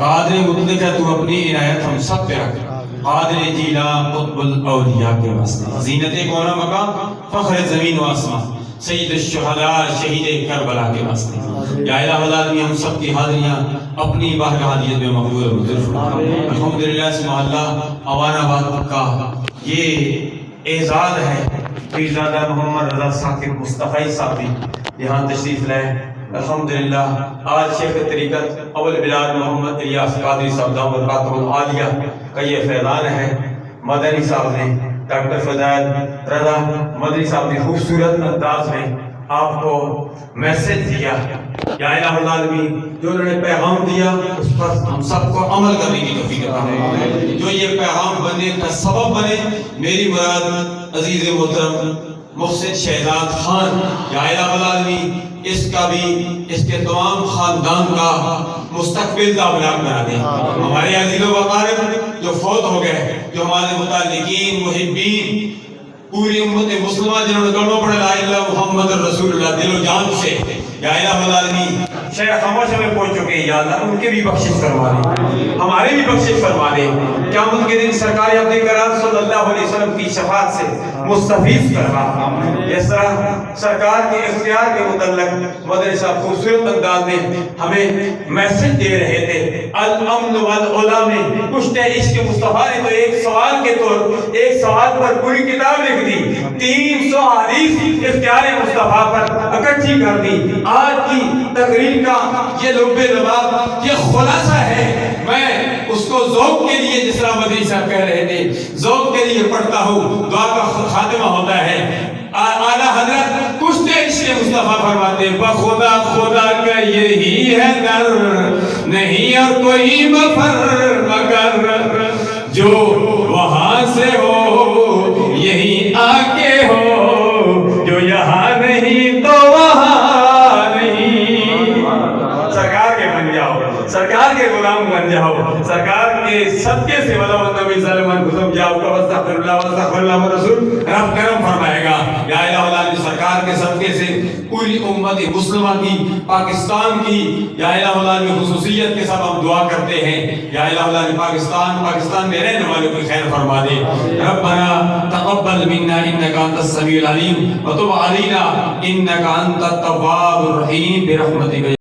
قادر مطلق ہے تو اپنی عنایت ہم سب پہ رکھ، قادر جیلا قطب الاولیاء کے واسطے، زینت کون مقام فخر زمین و آسمان، سید الشہداء شہید کربلا کے واسطے، یا الہ العالمین ہم سب کی حاضریاں اپنی بارگاہ ہدیت میں مقبول و منظور فرما۔ الحمدللہ اسم اللہ اوان آباد کا یہ اعزاز ہے، پیرزادہ محمد رضا ثاقب مصطفی صاحب یہاں تشریف لائے۔ الحمدللہ آج شیخ طریقت اول بلاد محمد الیاس قادری صاحب دامت برکاتہ العالیہ کا یہ فیضان ہے۔ مدنی صاحب نے ڈاکٹر فضائل رضا مدنی صاحب نے خوبصورت انداز میں آپ کو میسج دیا، یا الہ العالمین جو انہوں نے پیغام دیا اس پر ہم سب کو عمل کرنے کی توفیق عطا فرمائے، جو یہ پیغام بننے کا سبب بنے۔ میری مراد عزیز محترم محسن شہزاد خان، یا الہ العالمین اس کا بھی اس کے تمام خاندان کا مستقبل کامیاب بنا دیں۔ ہمارے عزیز و اقارب جو فوت ہو گئے، جو ہمارے متعلقین محبین پوری امت مسلمہ جنہوں نے کلمہ پڑھا لا الہ محمد رسول اللہ دل و جان سے، یا الہ العالمین شیخ خاموش ہمیں پہنچ چکے ہیں، یا اللہ ان کے بھی بخشش فرما دے، ہمارے بھی بخشش فرما دے، قیامت کے دن سرکار اپنے کرام صلی اللہ علیہ وسلم کی شفاعت سے مستفیض فرما۔ اس طرح سرکار کے اختیار کے متعلق مدنی صاحب خوبصورت انداز میں ہمیں میسج دے رہے تھے۔ الامن والعلا میں کشت عشق مصطفیٰ نے تو ایک سوال کے طور ایک سوال پر پوری کتاب لکھ دی، 300 حدیث اختیار مصطفیٰ پر اکٹھی کر دی۔ آج کی تقریر کا یہ لب لباب یہ خلاصہ ہے، میں اس کو ذوق کے لیے جس طرح مدنی صاحب کہہ رہے تھے ذوق کے لیے پڑھتا ہوں، دعا کا خاتمہ ہوتا ہے۔ اعلیٰ حضرت کشت عشق مصطفیٰ فرماتے بخدا خدا کا یہی ہے در، نہیں اور کوئی مفر مگر جو وہاں سے ہو یہی آ کے ہو، جو یہاں نہیں تو وہاں نہیں۔ سرکار کے بن جاؤ، سرکار کے غلام بن جاؤ، سرکار کے صدقے سے ولو النبی ظالمان قسم جاؤ کا واستغفر اللہ رسول رب کرم فرمائے گا۔ یا الہ العالمین سرکار کے صدقے سے پوری امت مسلمہ کی، پاکستان کی، یا الہ العالمین خصوصیت کے ساتھ ہم دعا کرتے ہیں، یا الہ العالمین پاکستان میں رہنے والوں کی خیر فرما دے۔ ربنا تقبل منا انک انت السمیع العلیم وتب علینا انک انت التواب الرحیم برحمتک۔